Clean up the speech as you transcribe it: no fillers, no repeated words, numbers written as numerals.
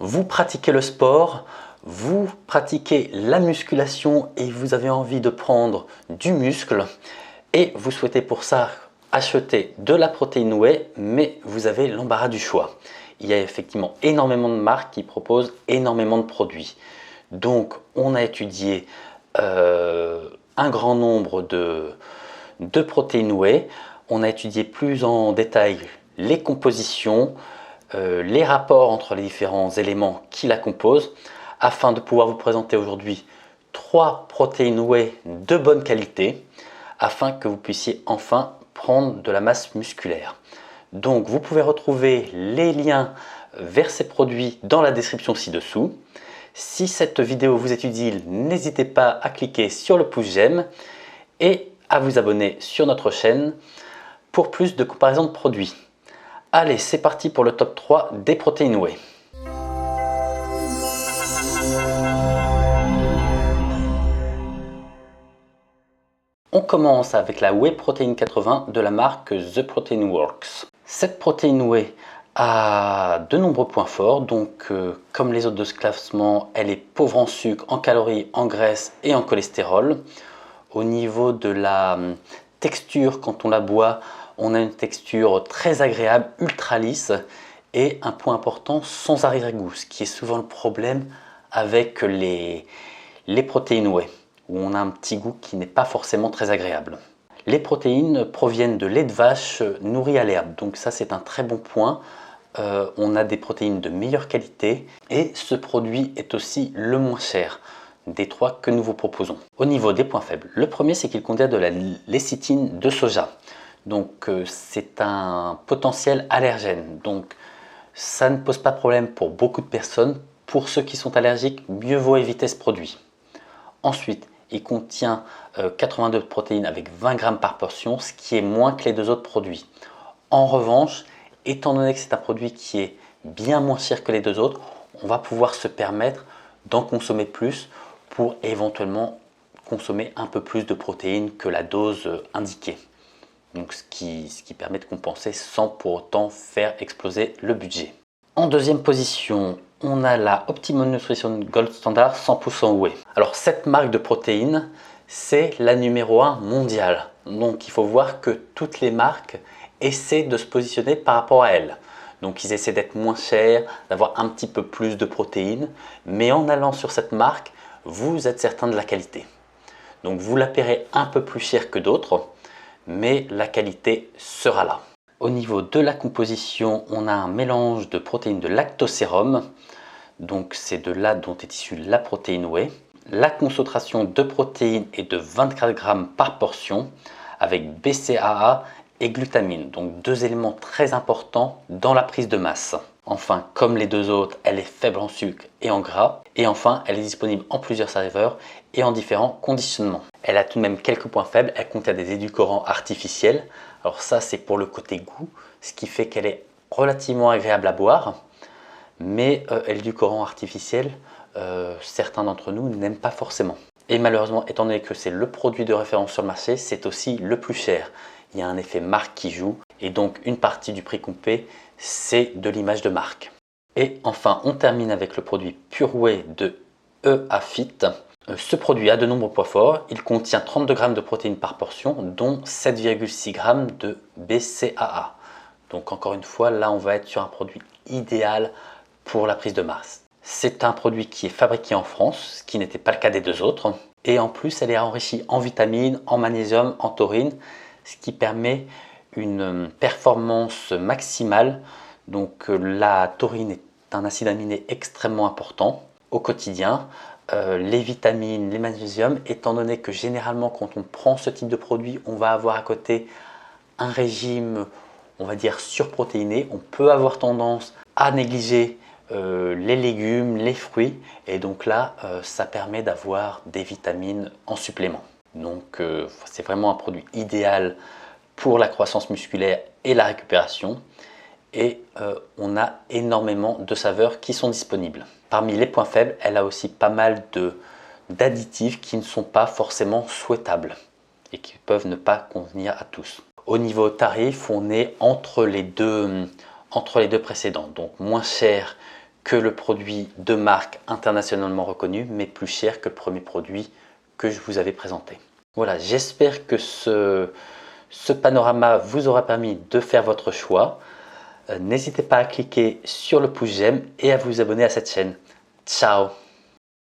Vous pratiquez le sport, vous pratiquez la musculation et vous avez envie de prendre du muscle et vous souhaitez pour ça acheter de la protéine whey, mais vous avez l'embarras du choix. Il y a effectivement énormément de marques qui proposent énormément de produits. Donc on a étudié un grand nombre de protéines whey. On a étudié plus en détail les compositions, les rapports entre les différents éléments qui la composent, afin de pouvoir vous présenter aujourd'hui 3 protéines whey de bonne qualité, afin que vous puissiez enfin prendre de la masse musculaire. Donc vous pouvez retrouver les liens vers ces produits dans la description ci-dessous. Si cette vidéo vous est utile, n'hésitez pas à cliquer sur le pouce j'aime et à vous abonner sur notre chaîne pour plus de comparaisons de produits. Allez, c'est parti pour le top 3 des protéines whey. On commence avec la Whey Protein 80 de la marque The Protein Works. Cette protéine whey a de nombreux points forts, donc comme les autres de ce classement, elle est pauvre en sucre, en calories, en graisse et en cholestérol. Au niveau de la texture, quand on la boit, on a une texture très agréable, ultra lisse et un point important, sans arrière-goût, ce qui est souvent le problème avec les protéines whey, où on a un petit goût qui n'est pas forcément très agréable. Les protéines proviennent de lait de vache nourri à l'herbe, donc ça c'est un très bon point. On a des protéines de meilleure qualité et ce produit est aussi le moins cher des 3 que nous vous proposons. Au niveau des points faibles, le premier c'est qu'il contient de la lécithine de soja. Donc c'est un potentiel allergène, donc ça ne pose pas de problème pour beaucoup de personnes. Pour ceux qui sont allergiques, mieux vaut éviter ce produit. Ensuite, il contient 82 de protéines avec 20 grammes par portion, ce qui est moins que les 2 autres produits. En revanche, étant donné que c'est un produit qui est bien moins cher que les 2 autres, on va pouvoir se permettre d'en consommer plus pour éventuellement consommer un peu plus de protéines que la dose indiquée. Donc ce qui permet de compenser sans pour autant faire exploser le budget. En deuxième position, on a la Optimum Nutrition Gold Standard 100% whey. Alors cette marque de protéines, c'est la numéro 1 mondiale. Donc il faut voir que toutes les marques essaient de se positionner par rapport à elle. Donc ils essaient d'être moins chers, d'avoir un petit peu plus de protéines. Mais en allant sur cette marque, vous êtes certain de la qualité. Donc vous la paierez un peu plus cher que d'autres, mais la qualité sera là. Au niveau de la composition, on a un mélange de protéines de lactosérum, donc c'est de là dont est issue la protéine whey. La concentration de protéines est de 24 grammes par portion avec BCAA et glutamine, donc 2 éléments très importants dans la prise de masse. Enfin, comme les 2 autres, elle est faible en sucre et en gras. Et enfin, elle est disponible en plusieurs saveurs et en différents conditionnements. Elle a tout de même quelques points faibles. Elle contient des édulcorants artificiels. Alors ça, c'est pour le côté goût, ce qui fait qu'elle est relativement agréable à boire. Mais l'édulcorant artificiel, certains d'entre nous n'aiment pas forcément. Et malheureusement, étant donné que c'est le produit de référence sur le marché, c'est aussi le plus cher. Il y a un effet marque qui joue et donc une partie du prix qu'on paie, c'est de l'image de marque. Et enfin, on termine avec le produit Pure Whey de EAFIT. Ce produit a de nombreux points forts. Il contient 32 grammes de protéines par portion, dont 7,6 grammes de BCAA. Donc encore une fois, là on va être sur un produit idéal pour la prise de masse. C'est un produit qui est fabriqué en France, ce qui n'était pas le cas des 2 autres. Et en plus, elle est enrichie en vitamines, en magnésium, en taurine, ce qui permet une performance maximale. Donc la taurine est un acide aminé extrêmement important au quotidien. Les vitamines, les magnésiums, étant donné que généralement quand on prend ce type de produit, on va avoir à côté un régime, on va dire surprotéiné. On peut avoir tendance à négliger les légumes, les fruits, et donc là ça permet d'avoir des vitamines en supplément. Donc c'est vraiment un produit idéal pour la croissance musculaire et la récupération, et on a énormément de saveurs qui sont disponibles. Parmi les points faibles, elle a aussi pas mal d'additifs qui ne sont pas forcément souhaitables et qui peuvent ne pas convenir à tous. Au niveau tarif, on est entre les deux précédents, donc moins cher que le produit de marque internationalement reconnu, mais plus cher que le premier produit que je vous avais présenté. Voilà, j'espère que ce panorama vous aura permis de faire votre choix. N'hésitez pas à cliquer sur le pouce j'aime et à vous abonner à cette chaîne. Ciao!